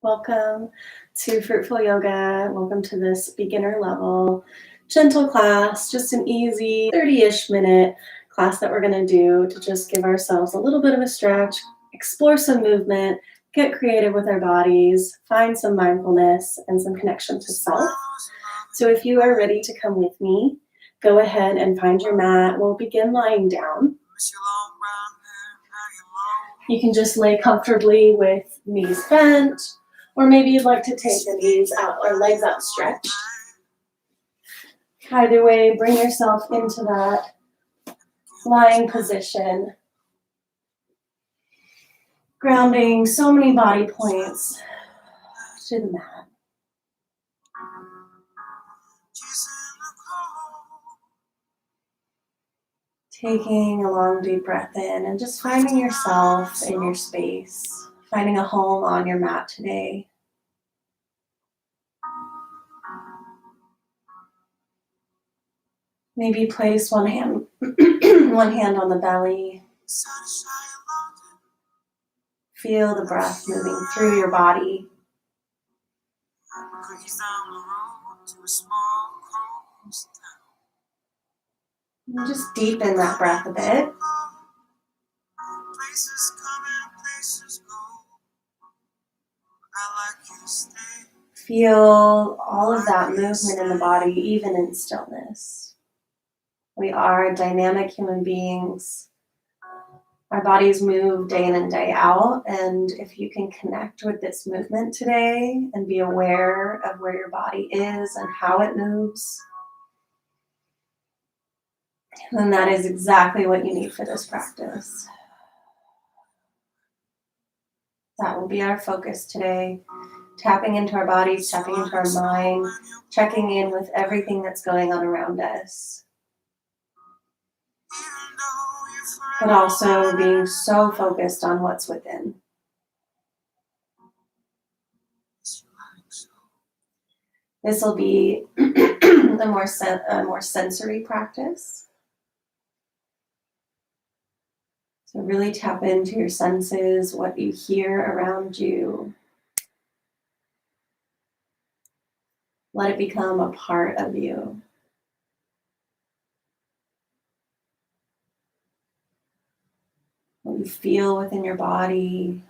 Welcome to Fruitful Yoga. Welcome to this beginner level gentle class, just an easy 30-ish minute class that we're going to do to just give ourselves a little bit of a stretch, explore some movement, get creative with our bodies, find some mindfulness and some connection to self. So if you are ready to come with me, go ahead and find your mat. We'll begin lying down. You can just lay comfortably with knees bent, or maybe you'd like to take the knees out or legs outstretched. Either way, bring yourself into that lying position, grounding so many body points to the mat. Taking a long deep breath in and just finding yourself in your space, finding a home on your mat today. Maybe place one hand on the belly. Feel the breath moving through your body. And just deepen that breath a bit. Feel all of that movement in the body, even in stillness. We are dynamic human beings. Our bodies move day in and day out, and if you can connect with this movement today and be aware of where your body is and how it moves, then that is exactly what you need for this practice. That will be our focus today. Tapping into our bodies, tapping into our mind, checking in with everything that's going on around us. But also being so focused on what's within. This will be a more sensory practice. So really tap into your senses, what you hear around you. Let it become a part of you. What you feel within your body.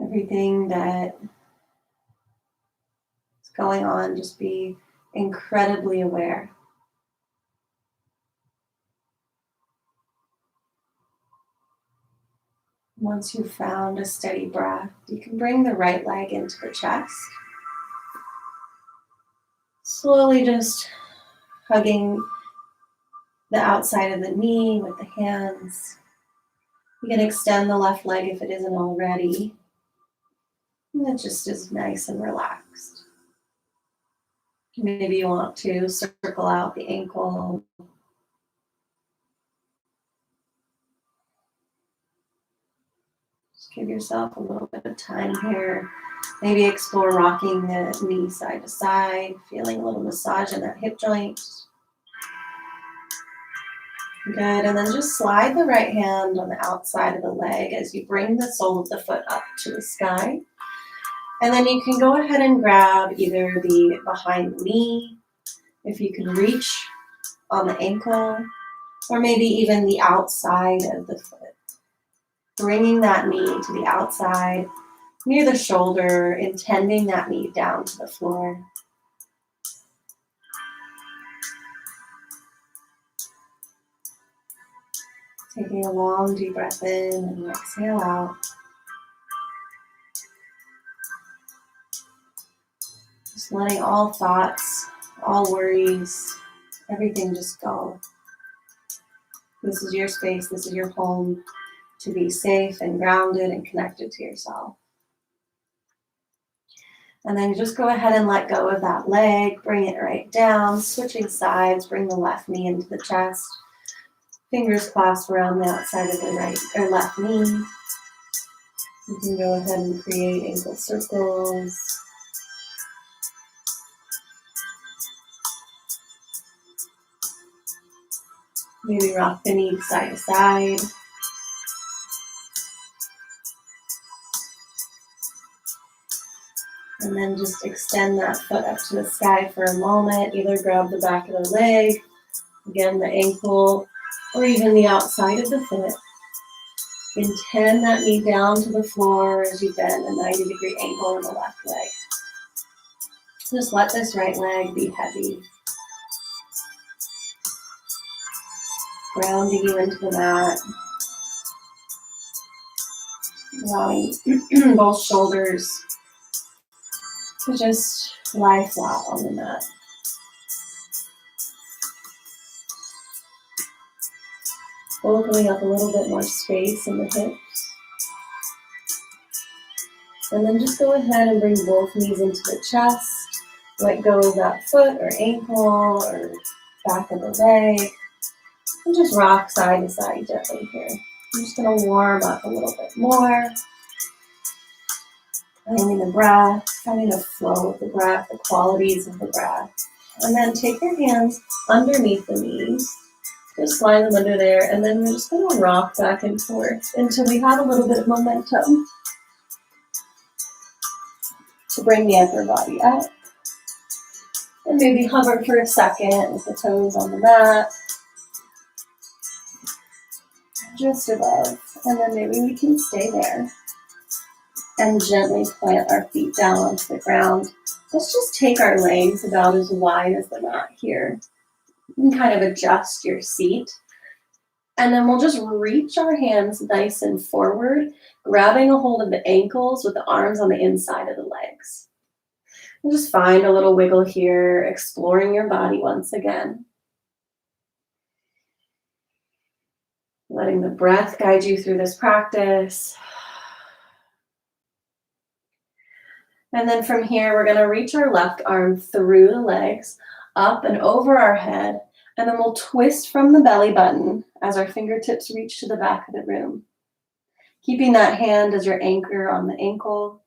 Everything that is going on, just be incredibly aware. Once you've found a steady breath, you can bring the right leg into the chest. Slowly just hugging the outside of the knee with the hands. You can extend the left leg if it isn't already. And it just is nice and relaxed. Maybe you want to circle out the ankle. Just give yourself a little bit of time here. Maybe explore rocking the knee side to side, feeling a little massage in that hip joint. Good, and then just slide the right hand on the outside of the leg as you bring the sole of the foot up to the sky. And then you can go ahead and grab either the behind the knee, if you can reach on the ankle, or maybe even the outside of the foot. Bringing that knee to the outside, near the shoulder, intending that knee down to the floor. Taking a long deep breath in and exhale out. Just letting all thoughts, all worries, everything just go. This is your space, this is your home to be safe and grounded and connected to yourself. And then just go ahead and let go of that leg, bring it right down, switching sides, bring the left knee into the chest. Fingers clasped around the outside of the right or left knee. You can go ahead and create ankle circles. Maybe rock the knees side to side. And then just extend that foot up to the sky for a moment. Either grab the back of the leg, again the ankle, or even the outside of the foot. Intend that knee down to the floor as you bend a 90-degree angle in the left leg. Just let this right leg be heavy, grounding you into the mat, allowing both shoulders to just lie flat on the mat. Opening up a little bit more space in the hips. And then just go ahead and bring both knees into the chest. Let go of that foot or ankle or back of the leg. And just rock side to side gently here. I'm just going to warm up a little bit more. Finding the breath, finding the flow of the breath, the qualities of the breath. And then take your hands underneath the knees. Just slide them under there, and then we're just going to rock back and forth until we have a little bit of momentum to bring the upper body up. And maybe hover for a second with the toes on the mat, just above. And then maybe we can stay there and gently plant our feet down onto the ground. Let's just take our legs about as wide as the mat here. You can kind of adjust your seat. And then we'll just reach our hands nice and forward, grabbing a hold of the ankles with the arms on the inside of the legs. And just find a little wiggle here, exploring your body once again. Letting the breath guide you through this practice. And then from here, we're going to reach our left arm through the legs, up and over our head. And then we'll twist from the belly button as our fingertips reach to the back of the room. Keeping that hand as your anchor on the ankle.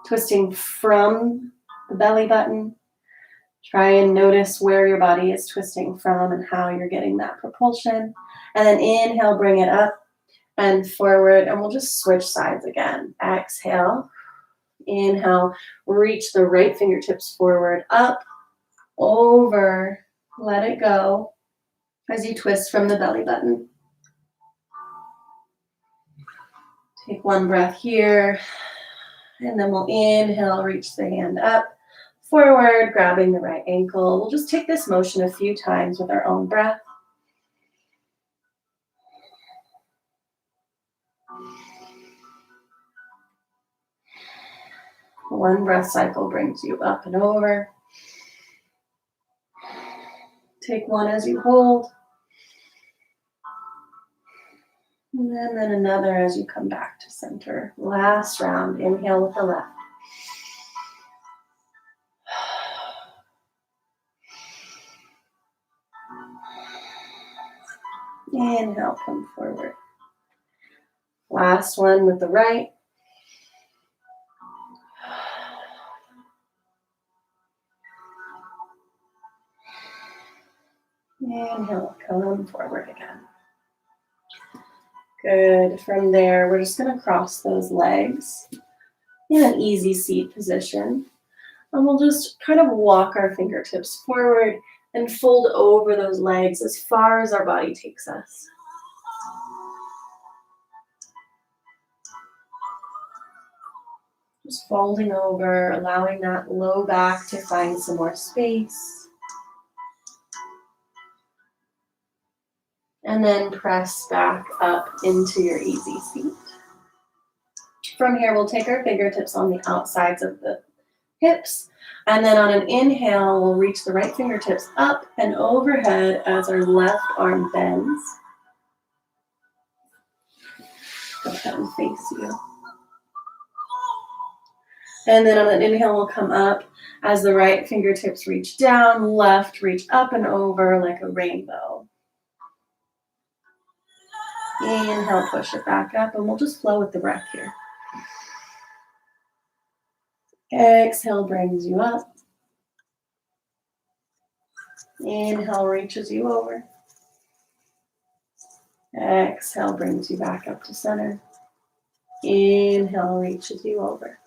Twisting from the belly button. Try and notice where your body is twisting from and how you're getting that propulsion. And then inhale, bring it up and forward. And we'll just switch sides again. Exhale. Inhale, reach the right fingertips forward, up, over. Let it go as you twist from the belly button. Take one breath here, and then we'll inhale, reach the hand up, forward, grabbing the right ankle. We'll just take this motion a few times with our own breath. One breath cycle brings you up and over. Take one as you hold. And then another as you come back to center. Last round, inhale with the left. Inhale, come forward. Last one with the right. Inhale, come forward again. Good. From there, we're just going to cross those legs in an easy seat position. And we'll just kind of walk our fingertips forward and fold over those legs as far as our body takes us. Just folding over, allowing that low back to find some more space. And then press back up into your easy seat. From here, we'll take our fingertips on the outsides of the hips. And then on an inhale, we'll reach the right fingertips up and overhead as our left arm bends. Go ahead and face you. And then on an inhale, we'll come up as the right fingertips reach down, left reach up and over like a rainbow. Inhale, push it back up, and we'll just flow with the breath here. Exhale brings you up. Inhale reaches you over. Exhale brings you back up to center. Inhale reaches you over.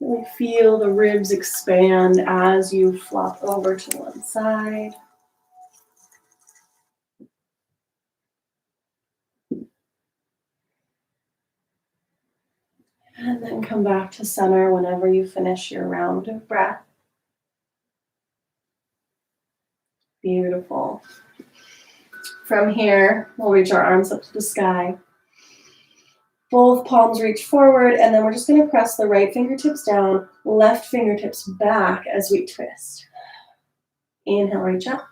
Really feel the ribs expand as you flop over to one side. And then come back to center whenever you finish your round of breath. Beautiful. From here, we'll reach our arms up to the sky. Both palms reach forward, and then we're just going to press the right fingertips down, left fingertips back as we twist. Inhale, reach up.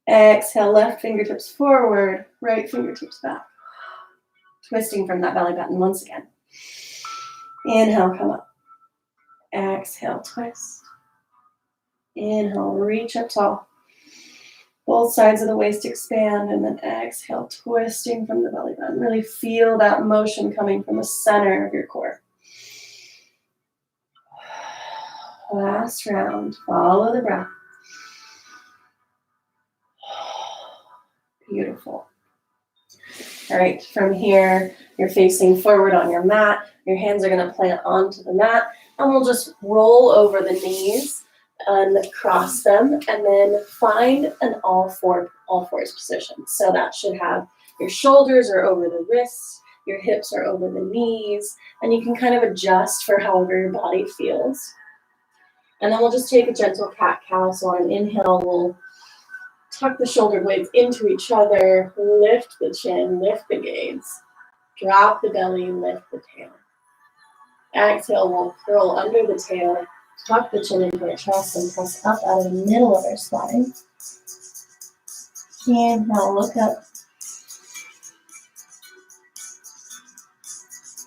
Exhale, left fingertips forward, right fingertips back. Twisting from that belly button once again. Inhale, come up. Exhale, twist. Inhale, reach up tall. Both sides of the waist expand, and then exhale, twisting from the belly button. Really feel that motion coming from the center of your core. Last round, follow the breath. Beautiful. All right, from here, you're facing forward on your mat. Your hands are going to plant onto the mat, and we'll just roll over the knees and cross them, and then find an all fours position. So that should have your shoulders are over the wrists, your hips are over the knees, and you can kind of adjust for however your body feels. And then we'll just take a gentle cat-cow. So on an inhale, we'll tuck the shoulder blades into each other, lift the chin, lift the gaze, drop the belly, lift the tail. Exhale, we'll curl under the tail, tuck the chin into our chest, and press up out of the middle of our spine. Inhale, look up.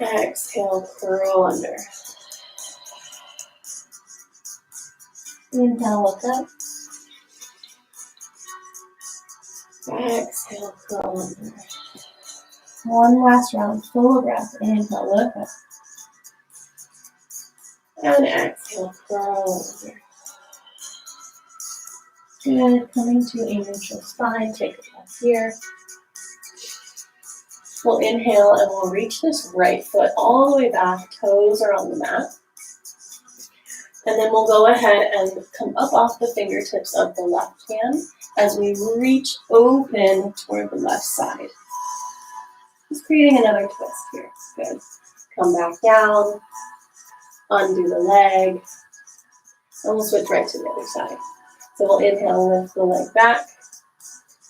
Exhale, curl under. Inhale, look up. Exhale, curl under. One last round, full breath. Inhale, look up. And exhale, curl under. Good. Coming to a neutral spine. Take a breath here. We'll inhale and we'll reach this right foot all the way back. Toes are on the mat. And then we'll go ahead and come up off the fingertips of the left hand as we reach open toward the left side. Just creating another twist here. Good. Come back down. Undo the leg. And we'll switch right to the other side. So we'll inhale, lift the leg back.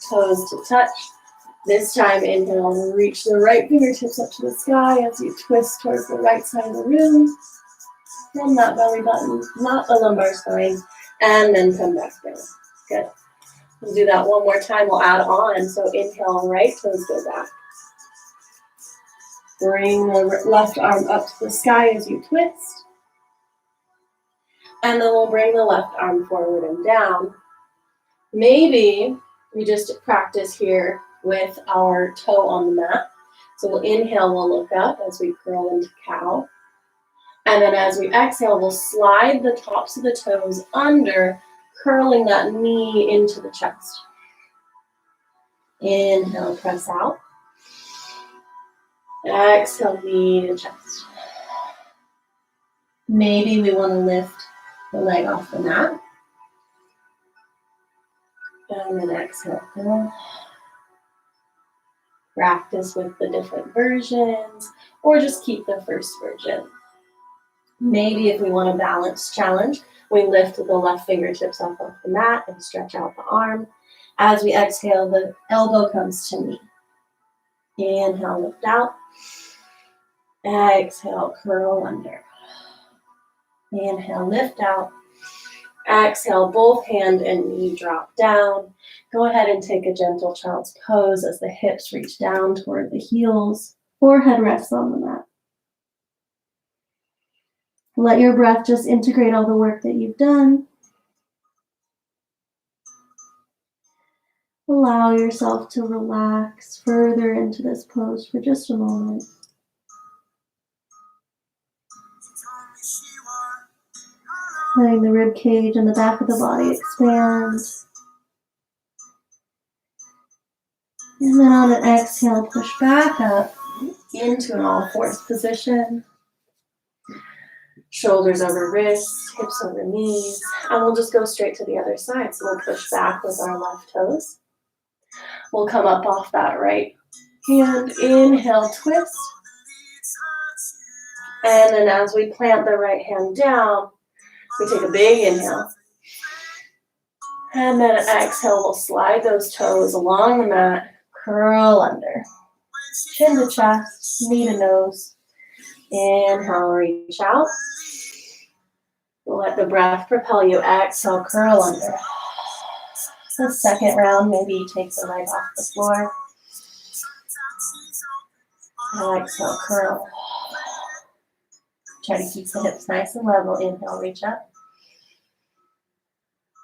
Toes to touch. This time, inhale, reach the right fingertips up to the sky as you twist towards the right side of the room. From that belly button, not the lumbar spine, and then come back down. Good. We'll do that one more time. We'll add on. So inhale, right toes go back. Bring the left arm up to the sky as you twist. And then we'll bring the left arm forward and down. Maybe we just practice here with our toe on the mat. So we'll inhale, we'll look up as we curl into cow. And then as we exhale, we'll slide the tops of the toes under, curling that knee into the chest. Inhale, press out. Exhale, knee to chest. Maybe we want to lift the leg off the mat. And then exhale. Practice with the different versions, or just keep the first version. Maybe if we want a balance challenge, we lift the left fingertips off of the mat and stretch out the arm. As we exhale, the elbow comes to knee. Inhale, lift out. Exhale, curl under. Inhale, lift out. Exhale, both hand and knee drop down. Go ahead and take a gentle child's pose as the hips reach down toward the heels. Forehead rests on the mat. Let your breath just integrate all the work that you've done. Allow yourself to relax further into this pose for just a moment. Letting the rib cage and the back of the body expand. And then on an exhale, push back up into an all-fours position. Shoulders over wrists, hips over knees. And we'll just go straight to the other side. So we'll push back with our left toes. We'll come up off that right hand. Inhale, twist. And then as we plant the right hand down, we take a big inhale. And then exhale, we'll slide those toes along the mat, curl under. Chin to chest, knee to nose. Inhale, reach out. Let the breath propel you. Exhale, curl under. The second round, maybe you take the leg off the floor. Exhale, curl. Try to keep the hips nice and level. Inhale, reach up.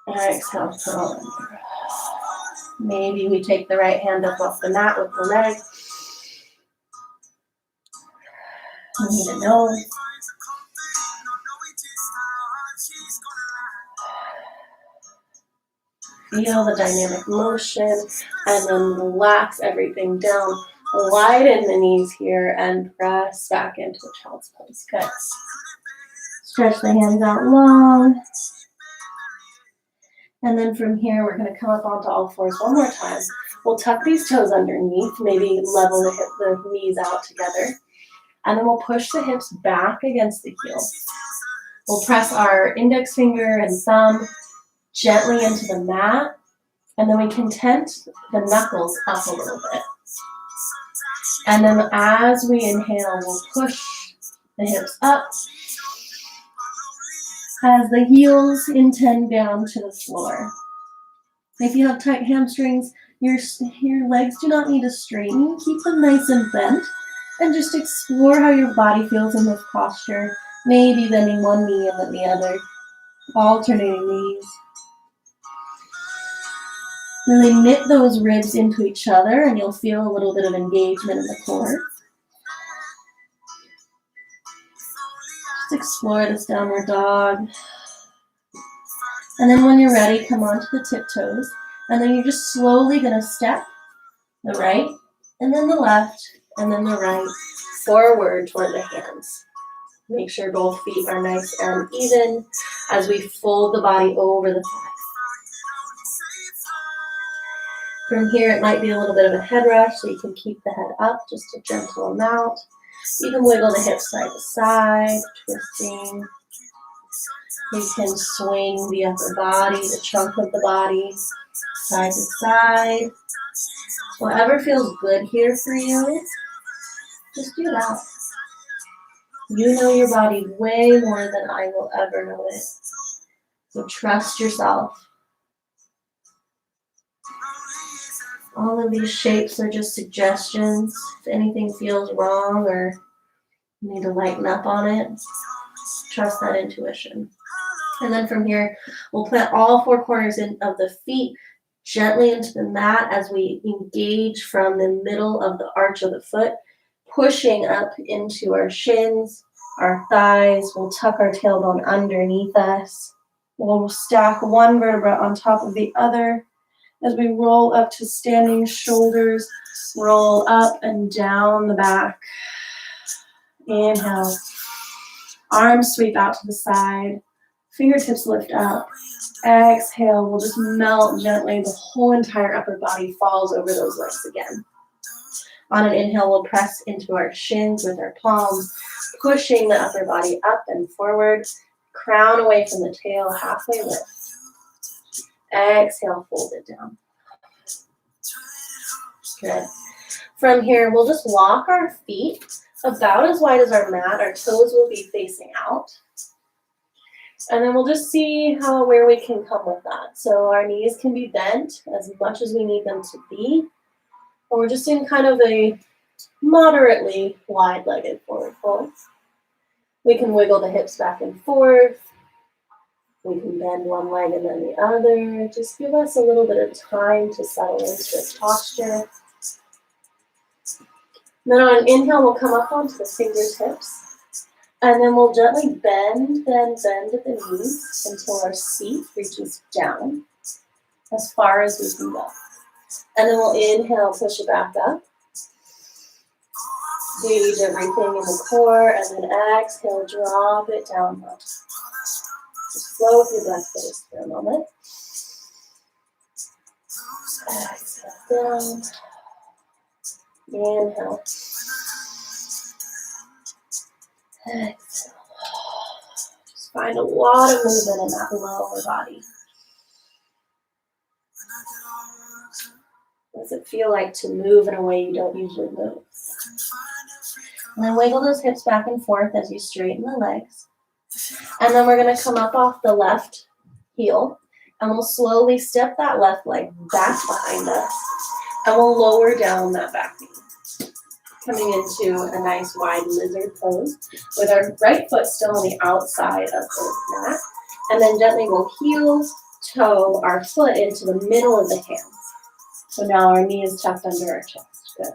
Exhale, curl under. Maybe we take the right hand up off the mat with the leg. Knee to nose. Feel the dynamic motion and then relax everything down. Widen the knees here and press back into a child's pose. Good. Stretch the hands out long. And then from here, we're going to come up onto all fours one more time. We'll tuck these toes underneath, maybe level the knees out together. And then we'll push the hips back against the heels. We'll press our index finger and thumb gently into the mat. And then we can tent the knuckles up a little bit. And then as we inhale, we'll push the hips up as the heels intend down to the floor. If you have tight hamstrings, your legs do not need to straighten. Keep them nice and bent and just explore how your body feels in this posture. Maybe bending one knee and then the other, alternating knees. Really knit those ribs into each other and you'll feel a little bit of engagement in the core. Just explore this downward dog. And then when you're ready, come onto the tiptoes. And then you're just slowly going to step the right, and then the left, and then the right, forward toward the hands. Make sure both feet are nice and even as we fold the body over the thighs. From here, it might be a little bit of a head rush, so you can keep the head up, just a gentle amount. You can wiggle the hips side to side, twisting. You can swing the upper body, the trunk of the body, side to side. Whatever feels good here for you, just do that. You know your body way more than I will ever know it. So trust yourself. All of these shapes are just suggestions. If anything feels wrong or you need to lighten up on it, trust that intuition. And then from here, we'll plant all four corners of the feet gently into the mat as we engage from the middle of the arch of the foot, pushing up into our shins, our thighs. We'll tuck our tailbone underneath us. We'll stack one vertebra on top of the other. As we roll up to standing shoulders, roll up and down the back. Inhale. Arms sweep out to the side. Fingertips lift up. Exhale. We'll just melt gently. The whole entire upper body falls over those legs again. On an inhale, we'll press into our shins with our palms, pushing the upper body up and forward. Crown away from the tail, halfway lift. Exhale, fold it down. Good. From here, we'll just walk our feet about as wide as our mat. Our toes will be facing out. And then we'll just see where we can come with that. So our knees can be bent as much as we need them to be. And we're just in kind of a moderately wide-legged forward fold. We can wiggle the hips back and forth. We can bend one leg and then the other. Just give us a little bit of time to settle into this posture. Then on an inhale, we'll come up onto the fingertips. And then we'll gently bend at the knees until our seat reaches down as far as we can go. And then we'll inhale, push it back up. Engage everything in the core, and then exhale, drop it down. Just flow with your breath for just for a moment. Exhale down. Inhale. Exhale. Just find a lot of movement in that lower body. What does it feel like to move in a way you don't usually move? And then wiggle those hips back and forth as you straighten the legs. And then we're going to come up off the left heel. And we'll slowly step that left leg back behind us. And we'll lower down that back knee. Coming into a nice wide lizard pose with our right foot still on the outside of the mat. And then gently we'll heel toe our foot into the middle of the hands. So now our knee is tucked under our chest. Good.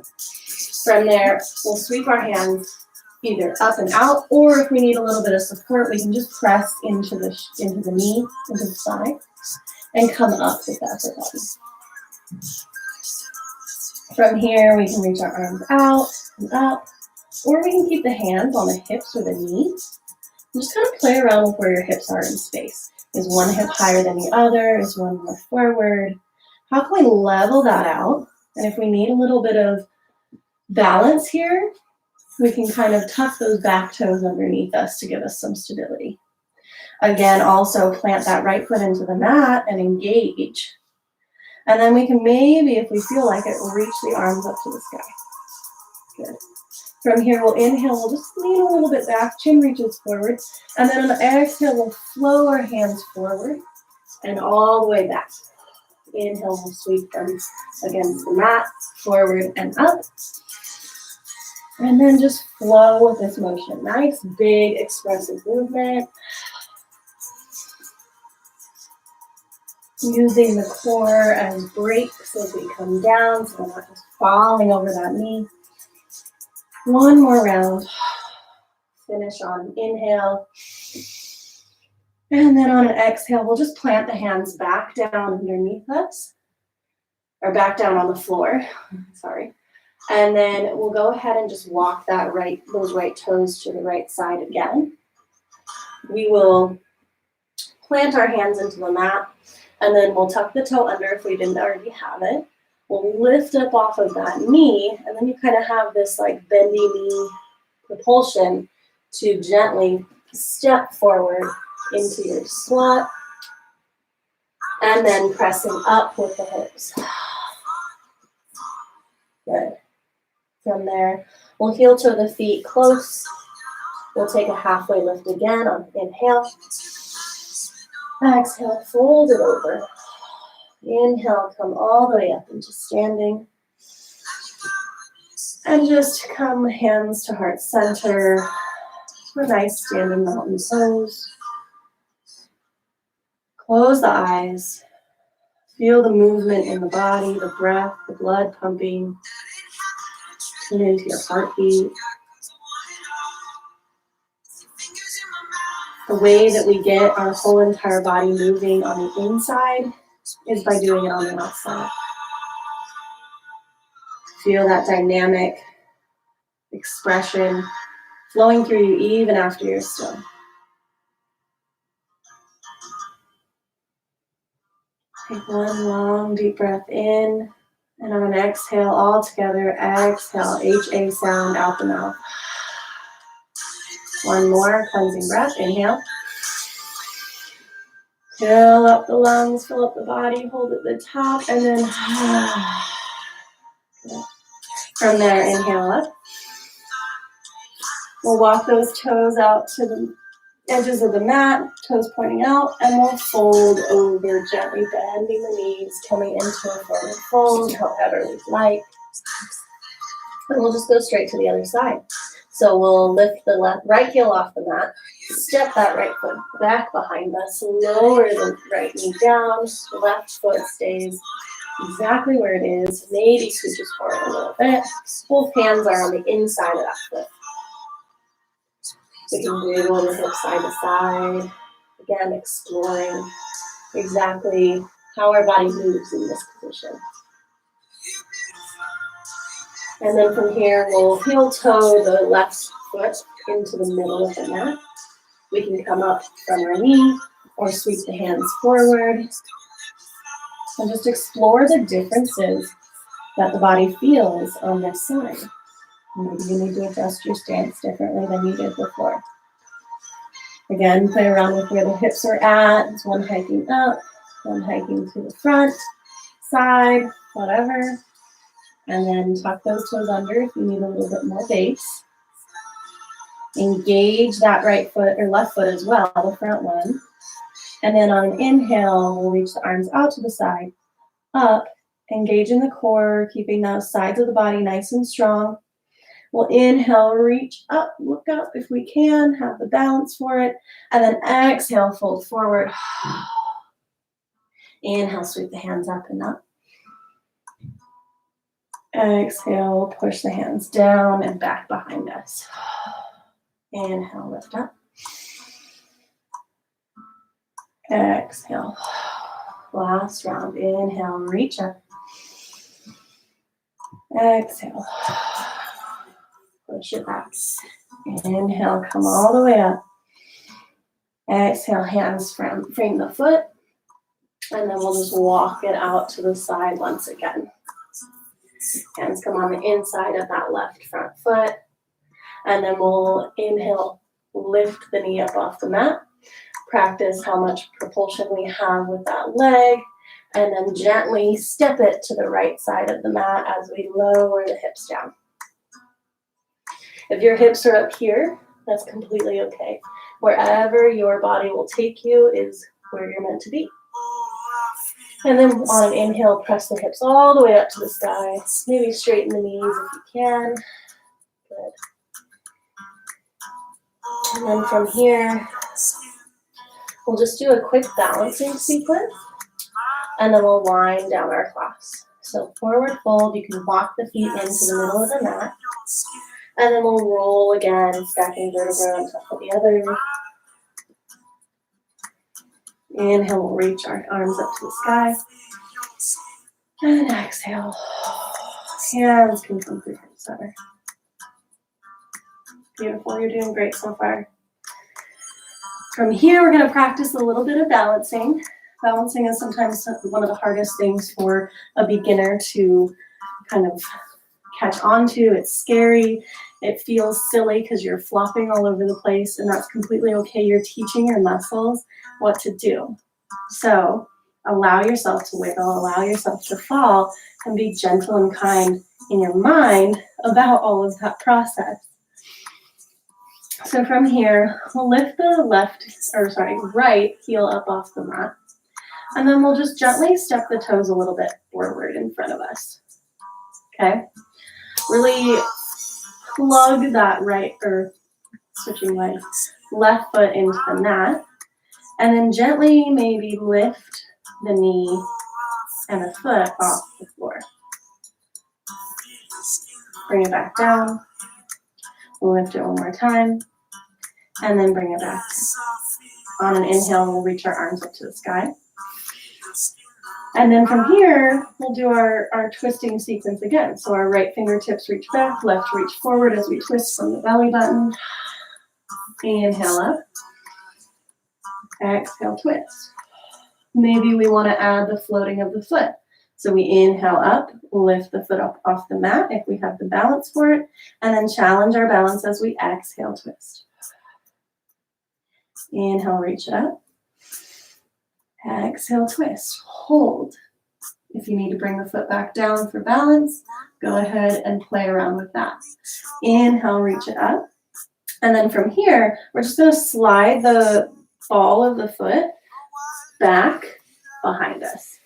From there, we'll sweep our hands either up and out, or if we need a little bit of support, we can just press into the knee, into the thigh, and come up with the upper body. From here, we can reach our arms out and up, or we can keep the hands on the hips or the knees. And just kind of play around with where your hips are in space. Is one hip higher than the other? Is one more forward? How can we level that out? And if we need a little bit of balance here, we can kind of tuck those back toes underneath us to give us some stability. Again, also plant that right foot into the mat and engage. And then we can maybe, if we feel like it, reach the arms up to the sky. Good. From here, we'll inhale, we'll just lean a little bit back, chin reaches forward. And then on the exhale, we'll flow our hands forward and all the way back. Inhale, we'll sweep them against the mat, forward and up. And then just flow with this motion. Nice, big, expressive movement. Using the core as brakes as we come down, so we're not just falling over that knee. One more round. Finish on inhale. And then on an exhale, we'll just plant the hands back down underneath us. Or back down on the floor. Sorry. And then we'll go ahead and just walk those right toes to the right side again. We will plant our hands into the mat, and then we'll tuck the toe under if we didn't already have it. We'll lift up off of that knee, and then you kind of have this like bendy knee propulsion to gently step forward into your squat, and then pressing up with the hips. Good. From there, we'll heel toe the feet close. We'll take a halfway lift again on inhale. Exhale, fold it over. Inhale, come all the way up into standing. And just come hands to heart center for a nice standing mountain pose. Close the eyes. Feel the movement in the body, the breath, the blood pumping. Tune into your heartbeat. The way that we get our whole entire body moving on the inside is by doing it on the outside. Feel that dynamic expression flowing through you even after you're still. Take one long deep breath in, and on an exhale all together, exhale, HA sound out the mouth. One more cleansing breath, inhale. Fill up the lungs, fill up the body, hold at the top, and then from there, inhale up. We'll walk those toes out to the edges of the mat, toes pointing out, and we'll fold over, gently bending the knees, coming into a forward fold, however we like. And we'll just go straight to the other side. So we'll lift the right heel off the mat, step that right foot back behind us, lower the right knee down, left foot stays exactly where it is, maybe scooches forward a little bit. Both hands are on the inside of that foot. We can wiggle the hips side to side, again exploring exactly how our body moves in this position. And then from here, we'll heel toe the left foot into the middle of the mat. We can come up from our knee or sweep the hands forward. And just explore the differences that the body feels on this side. Maybe you need to adjust your stance differently than you did before. Again, play around with where the hips are at. It's one hiking up, one hiking to the front, side, whatever. And then tuck those toes under if you need a little bit more base. Engage that right foot or left foot as well, the front one. And then on an inhale, we'll reach the arms out to the side, up, engaging the core, keeping those sides of the body nice and strong. We'll inhale, reach up, look up if we can, have the balance for it. And then exhale, fold forward. Inhale, sweep the hands up and up. Exhale, push the hands down and back behind us. Inhale, lift up. Exhale. Last round. Inhale, reach up. Exhale. Push it back. Inhale, come all the way up. Exhale, hands frame the foot. And then we'll just walk it out to the side once again. Hands come on the inside of that left front foot. And then we'll inhale, lift the knee up off the mat. Practice how much propulsion we have with that leg. And then gently step it to the right side of the mat as we lower the hips down. If your hips are up here, that's completely okay. Wherever your body will take you is where you're meant to be. And then on an inhale, press the hips all the way up to the sky. Maybe straighten the knees if you can. Good. And then from here, we'll just do a quick balancing sequence. And then we'll wind down our class. So forward fold, you can walk the feet into the middle of the mat. And then we'll roll again, stacking vertebrae on top of the other. Inhale, we'll reach our arms up to the sky. And exhale. Hands can come through hip center. Beautiful, you're doing great so far. From here, we're going to practice a little bit of balancing. Balancing is sometimes one of the hardest things for a beginner to kind of catch on to. It's scary. It feels silly because you're flopping all over the place, and that's completely okay. You're teaching your muscles what to do. So allow yourself to wiggle, allow yourself to fall, and be gentle and kind in your mind about all of that process. So from here, we'll lift the right heel up off the mat. And then we'll just gently step the toes a little bit forward in front of us. Okay? Really plug that switching legs, left foot into the mat. And then gently maybe lift the knee and the foot off the floor. Bring it back down. We'll lift it one more time. And then bring it back. On an inhale, we'll reach our arms up to the sky. And then from here, we'll do our twisting sequence again. So our right fingertips reach back, left reach forward as we twist from the belly button. Inhale up. Exhale, twist. Maybe we want to add the floating of the foot. So we inhale up, lift the foot up off the mat if we have the balance for it, and then challenge our balance as we exhale, twist. Inhale, reach it up. Exhale, twist. Hold. If you need to bring the foot back down for balance, go ahead and play around with that. Inhale, reach it up. And then from here, we're just going to slide the ball of the foot back behind us.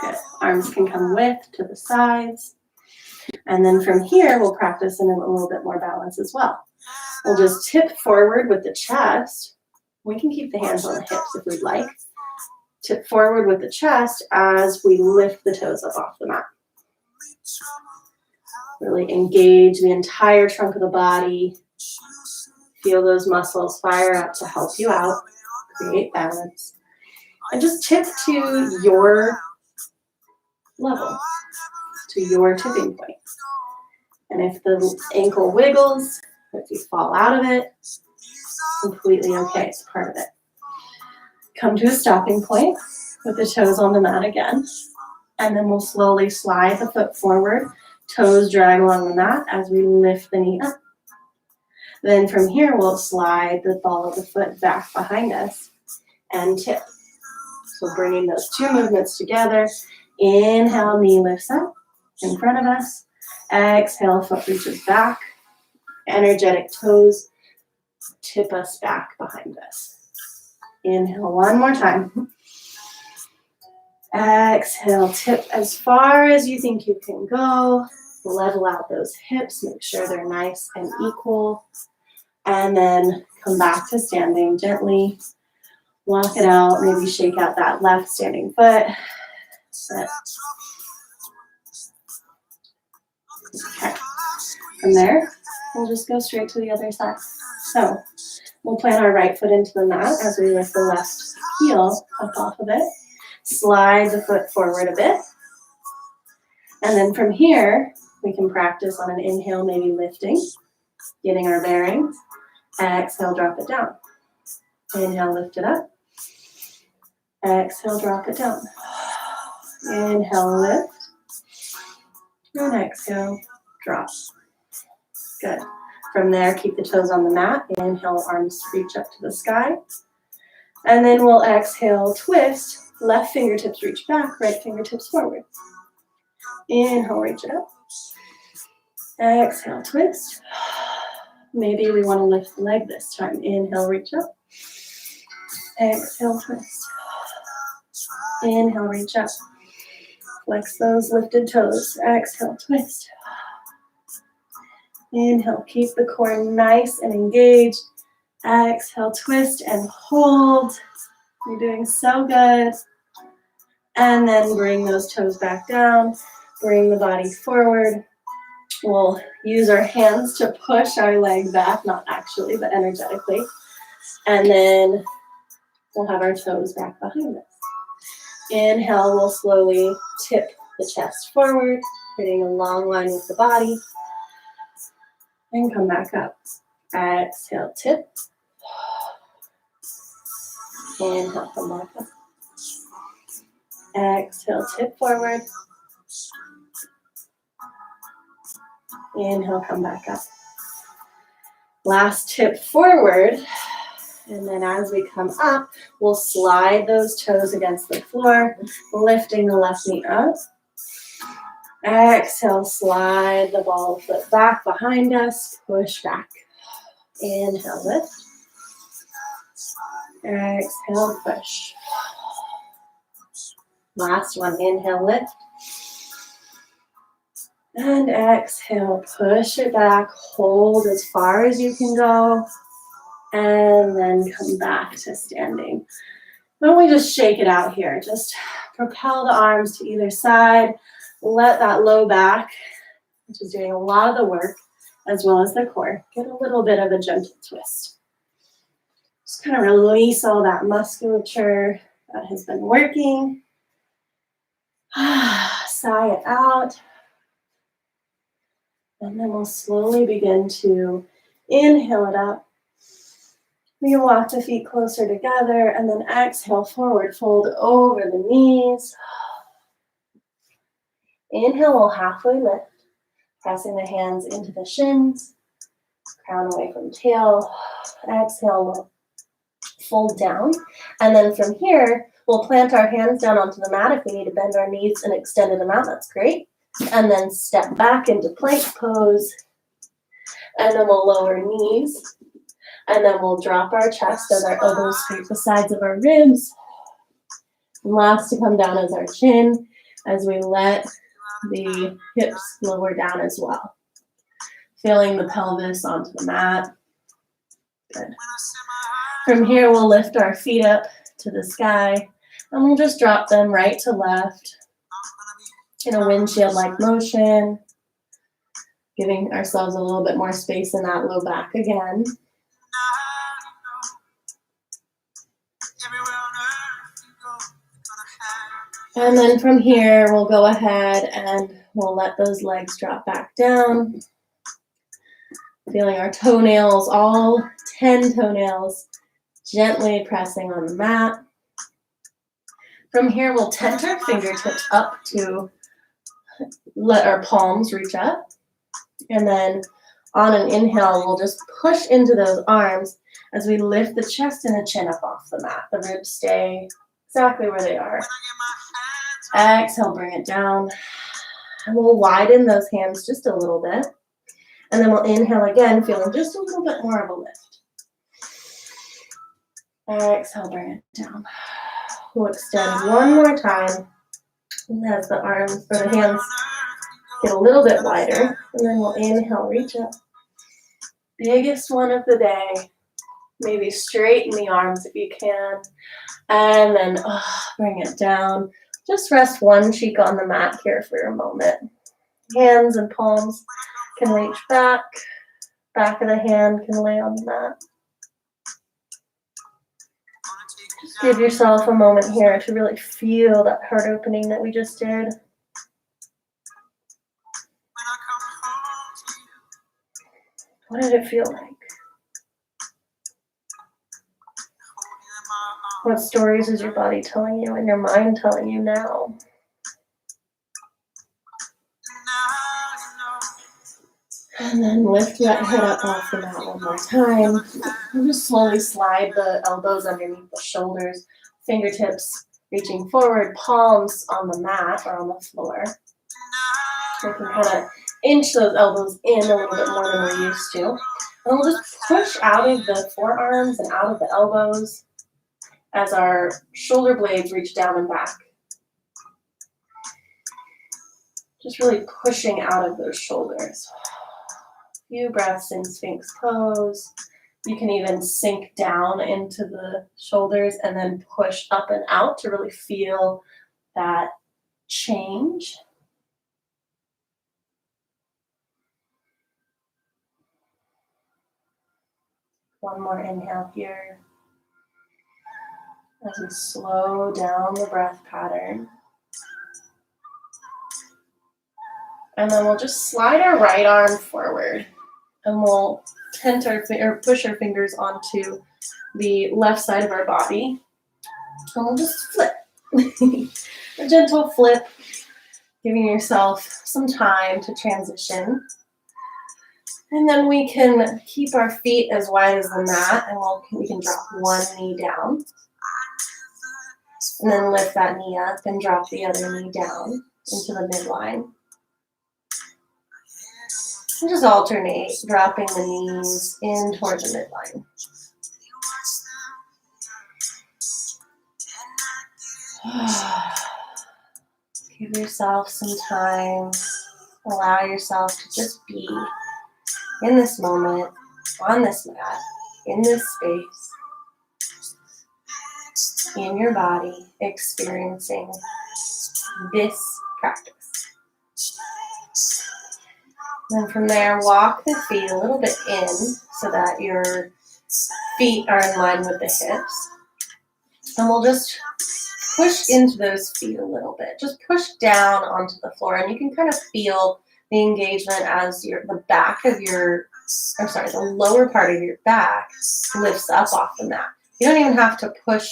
Good. Arms can come width to the sides. And then from here, we'll practice in a little bit more balance as well. We'll just tip forward with the chest. We can keep the hands on the hips if we'd like. Tip forward with the chest as we lift the toes up off the mat. Really engage the entire trunk of the body. Feel those muscles fire up to help you out. Create balance. And just tip to your level, to your tipping point. And if the ankle wiggles, if you fall out of it, completely okay, it's part of it. Come to a stopping point with the toes on the mat again. And then we'll slowly slide the foot forward, toes drag along the mat as we lift the knee up. Then from here, we'll slide the ball of the foot back behind us and tip. So bringing those two movements together. Inhale, knee lifts up in front of us. Exhale, foot reaches back. Energetic toes tip us back behind us. Inhale one more time. Exhale, tip as far as you think you can go. Level out those hips, make sure they're nice and equal. And then come back to standing gently. Walk it out, maybe shake out that left standing foot. Sit. Okay. From there, we'll just go straight to the other side. So we'll plant our right foot into the mat as we lift the left heel up off of it. Slide the foot forward a bit. And then from here, we can practice on an inhale, maybe lifting, getting our bearings. Exhale, drop it down. Inhale, lift it up. Exhale, drop it down. Inhale, lift. And exhale, drop. Good. From there, keep the toes on the mat. Inhale, arms reach up to the sky. And then we'll exhale, twist. Left fingertips reach back, right fingertips forward. Inhale, reach it up. Exhale, twist. Maybe we want to lift the leg this time. Inhale, reach up. Exhale, twist. Inhale, reach up. Flex those lifted toes. Exhale, twist. Inhale, keep the core nice and engaged. Exhale, twist and hold. You're doing so good. And then bring those toes back down. Bring the body forward. We'll use our hands to push our leg back, not actually, but energetically. And then we'll have our toes back behind us. Inhale, we'll slowly tip the chest forward, creating a long line with the body. And come back up. Exhale, tip. Inhale, come back up. Exhale, tip forward. Inhale, come back up. Last tip forward. And then as we come up, we'll slide those toes against the floor, lifting the left knee up. Exhale, slide the ball of foot back behind us, push back. Inhale, lift. Exhale, push. Last one, inhale, lift. And exhale, push it back, hold as far as you can go. And then come back to standing. Why don't we just shake it out here? Just propel the arms to either side. Let that low back, which is doing a lot of the work, as well as the core, get a little bit of a gentle twist. Just kind of release all that musculature that has been working. Sigh it out. And then we'll slowly begin to inhale it up. We can walk the feet closer together and then exhale, forward fold over the knees. Inhale, we'll halfway lift, pressing the hands into the shins, crown away from tail. Exhale, we'll fold down. And then from here, we'll plant our hands down onto the mat. If we need to bend our knees and extend them out, that's great. And then step back into plank pose. And then we'll lower knees. And then we'll drop our chest as our elbows scrape the sides of our ribs. And last to come down is our chin as we let the hips lower down as well. Feeling the pelvis onto the mat. Good. From here, we'll lift our feet up to the sky. And we'll just drop them right to left in a windshield-like motion. Giving ourselves a little bit more space in that low back again. And then from here, we'll go ahead and we'll let those legs drop back down. Feeling our toenails, all 10 toenails, gently pressing on the mat. From here, we'll tent our fingertips up to let our palms reach up. And then on an inhale, we'll just push into those arms as we lift the chest and the chin up off the mat. The ribs stay exactly where they are. Exhale, bring it down. And we'll widen those hands just a little bit. And then we'll inhale again, feeling just a little bit more of a lift. Exhale, bring it down. We'll extend one more time as the arms or the hands get a little bit wider. And then we'll inhale, reach up. Biggest one of the day. Maybe straighten the arms if you can. And then bring it down. Just rest one cheek on the mat here for a moment. Hands and palms can reach back. Back of the hand can lay on the mat. Just give yourself a moment here to really feel that heart opening that we just did. What did it feel like? What stories is your body telling you and your mind telling you now? And then lift that head up off the mat one more time. And just slowly slide the elbows underneath the shoulders, fingertips reaching forward, palms on the mat or on the floor. We can kind of inch those elbows in a little bit more than we're used to. And we'll just push out of the forearms and out of the elbows as our shoulder blades reach down and back. Just really pushing out of those shoulders. Few breaths in Sphinx pose. You can even sink down into the shoulders and then push up and out to really feel that change. One more inhale here as we slow down the breath pattern. And then we'll just slide our right arm forward and we'll push our fingers onto the left side of our body. And we'll just flip. A gentle flip, giving yourself some time to transition. And then we can keep our feet as wide as the mat, and we can drop one knee down. And then lift that knee up and drop the other knee down into the midline. And just alternate, dropping the knees in towards the midline. Give yourself some time. Allow yourself to just be in this moment, on this mat, in this space, in your body, experiencing this practice. Then from there, walk the feet a little bit in so that your feet are in line with the hips. And we'll just push into those feet a little bit. Just push down onto the floor, and you can kind of feel the engagement as the lower part of your back lifts up off the mat. You don't even have to push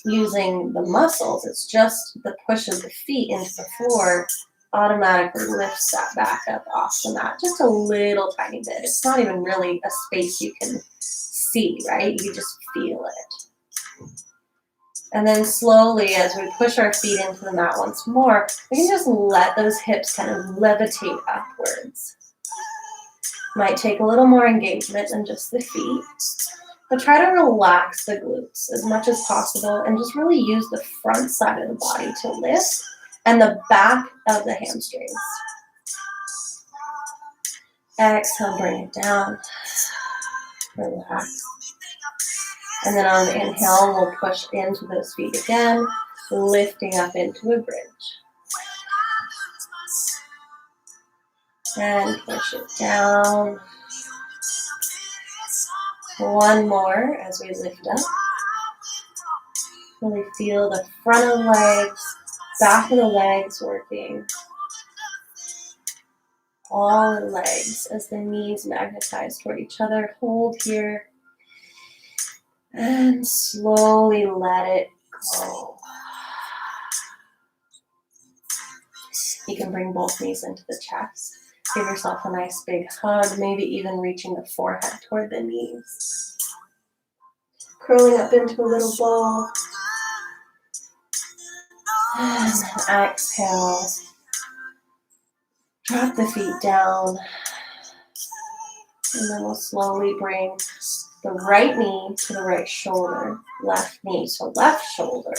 using the muscles. It's just the push of the feet into the floor automatically lifts that back up off the mat. Just a little tiny bit. It's not even really a space you can see, right? You just feel it. And then slowly, as we push our feet into the mat once more, we can just let those hips kind of levitate upwards. Might take a little more engagement than just the feet, but try to relax the glutes as much as possible and just really use the front side of the body to lift and the back of the hamstrings. Exhale, bring it down. Relax. And then on the inhale, we'll push into those feet again, lifting up into a bridge. And push it down. One more as we lift up. Really feel the front of the legs, back of the legs working. all the legs as the knees magnetize toward each other. Hold here and slowly let it go. You can bring both knees into the chest. Give yourself a nice big hug, maybe even reaching the forehead toward the knees. Curling up into a little ball. And then exhale. Drop the feet down. And then we'll slowly bring the right knee to the right shoulder, left knee to left shoulder,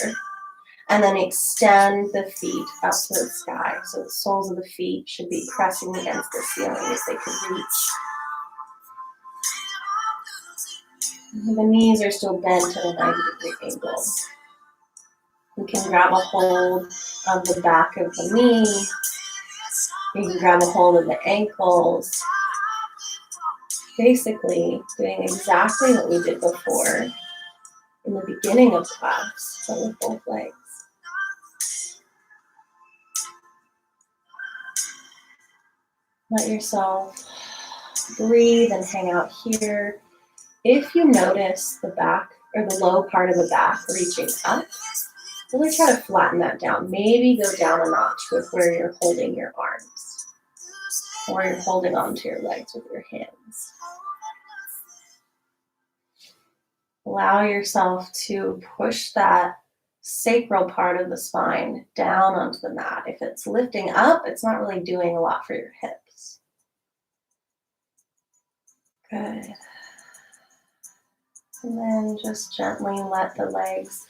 and then extend the feet up to the sky. So the soles of the feet should be pressing against the ceiling if they could reach. And the knees are still bent at a 90-degree angle. You can grab a hold of the back of the knee. You can grab a hold of the ankles. Basically, doing exactly what we did before in the beginning of class, but with both legs. Let yourself breathe and hang out here. If you notice the back or the low part of the back reaching up, really try to flatten that down. Maybe go down a notch with where you're holding your arms, or you're holding onto your legs with your hands. Allow yourself to push that sacral part of the spine down onto the mat. If it's lifting up, it's not really doing a lot for your hips. Good. And then just gently let the legs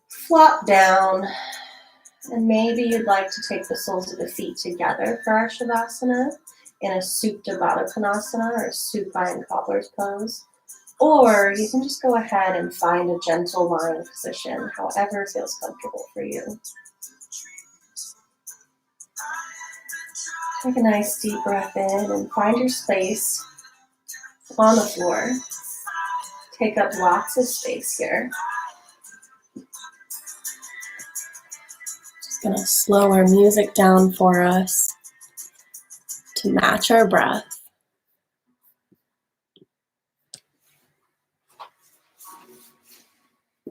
flop down. And maybe you'd like to take the soles of the feet together for our Shavasana in a Supta Baddha Konasana or supine cobbler's pose. Or you can just go ahead and find a gentle lying position, however feels comfortable for you. Take a nice deep breath in and find your space on the floor. Take up lots of space here. Just gonna slow our music down for us to match our breath.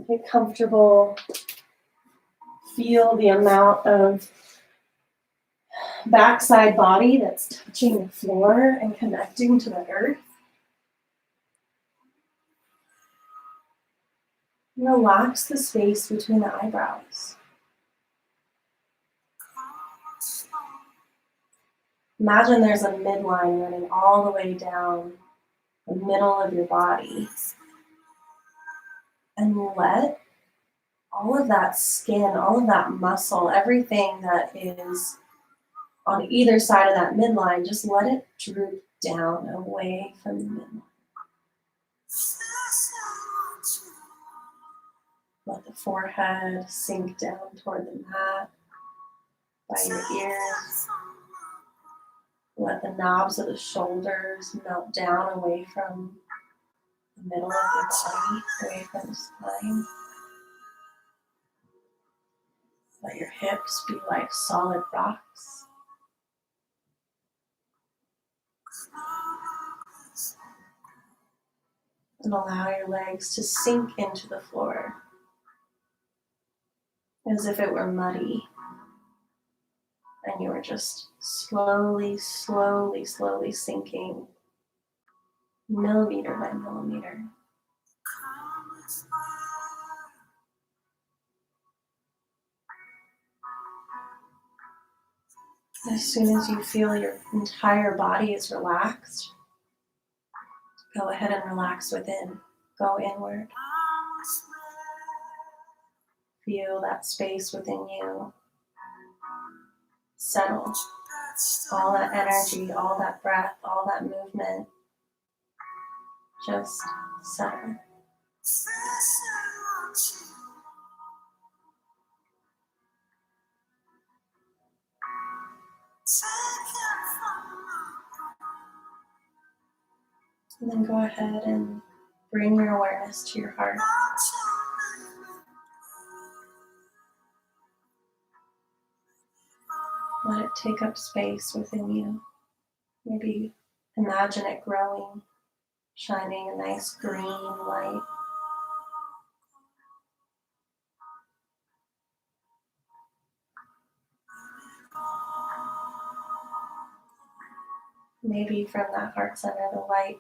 Get comfortable. Feel the amount of backside body that's touching the floor and connecting to the earth. Relax the space between the eyebrows. Imagine there's a midline running all the way down the middle of your body. And let all of that skin, all of that muscle, everything that is on either side of that midline, just let it droop down away from the midline. Let the forehead sink down toward the mat by your ears. Let the knobs of the shoulders melt down away from the middle of your body, away from the spine. Let your hips be like solid rocks. And allow your legs to sink into the floor as if it were muddy. And you were just slowly, slowly, slowly sinking millimeter by millimeter. As soon as you feel your entire body is relaxed, go ahead and relax within. Go inward. Feel that space within you settle. All that energy, all that breath, all that movement, just settle. And then go ahead and bring your awareness to your heart. Let it take up space within you. Maybe imagine it growing, shining a nice green light. Maybe from that heart center, the light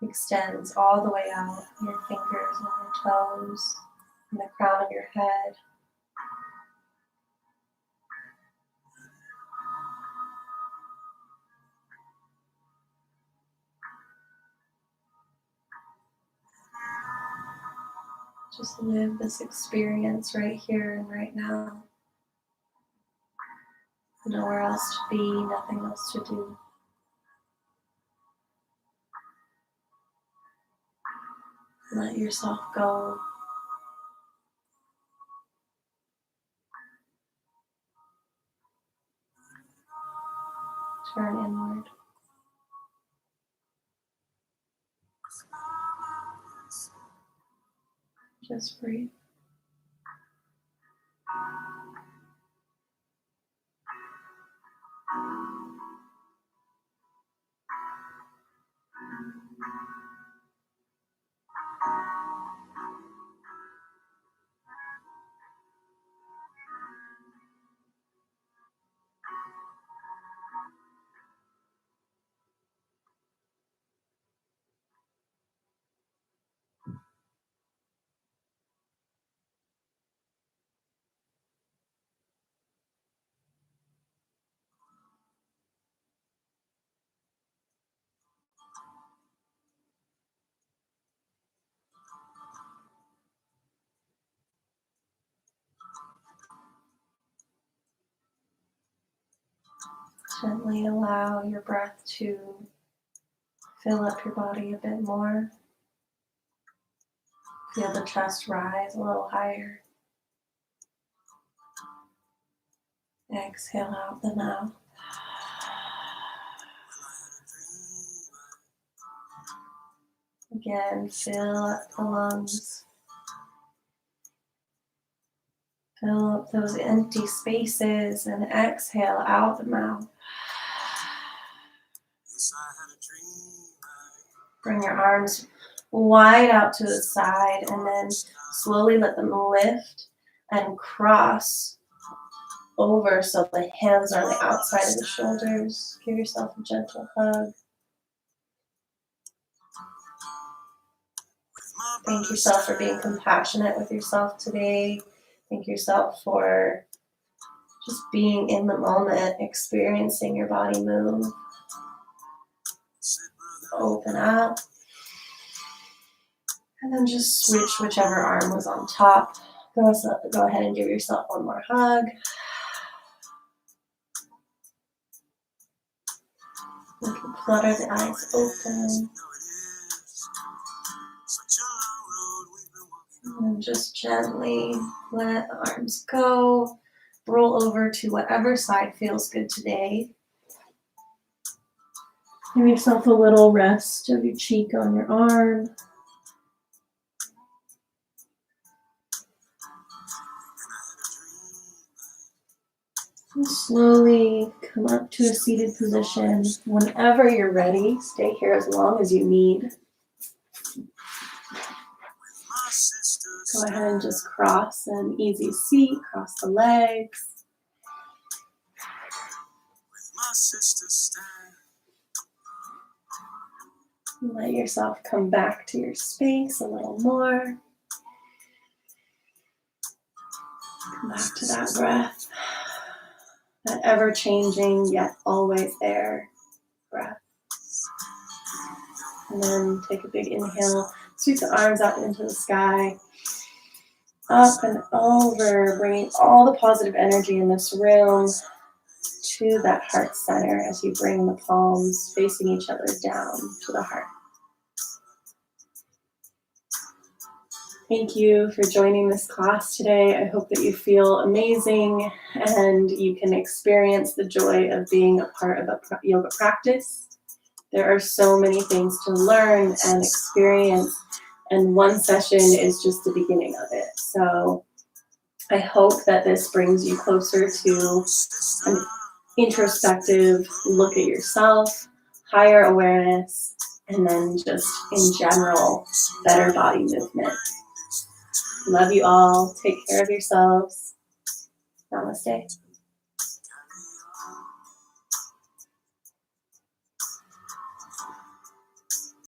extends all the way out your fingers and your toes and the crown of your head. Just live this experience right here and right now. Nowhere else to be, nothing else to do. Let yourself go. Turn inward. Just breathe. Gently allow your breath to fill up your body a bit more. Feel the chest rise a little higher. Exhale out the mouth. Again, fill up the lungs. Fill up those empty spaces and exhale out the mouth. Bring your arms wide out to the side and then slowly let them lift and cross over so the hands are on the outside of the shoulders. Give yourself a gentle hug. Thank yourself for being compassionate with yourself today. Thank yourself for just being in the moment, experiencing your body move. Open up. And then just switch whichever arm was on top. Go ahead and give yourself one more hug. You can flutter the eyes open. And just gently let the arms go. Roll over to whatever side feels good today. Give yourself a little rest of your cheek on your arm. And slowly come up to a seated position. Whenever you're ready, stay here as long as you need. Go ahead and just cross an easy seat, cross the legs. Let yourself come back to your space a little more. Come back to that breath, that ever-changing yet always there breath. And then take a big inhale, sweep the arms out into the sky, up and over, bringing all the positive energy in this room to that heart center as you bring the palms facing each other down to the heart. Thank you for joining this class today. I hope that you feel amazing and you can experience the joy of being a part of a yoga practice. There are so many things to learn and experience, and one session is just the beginning of it. So I hope that this brings you closer to an introspective look at yourself, higher awareness, and then just in general, better body movement. Love you all. Take care of yourselves. Namaste.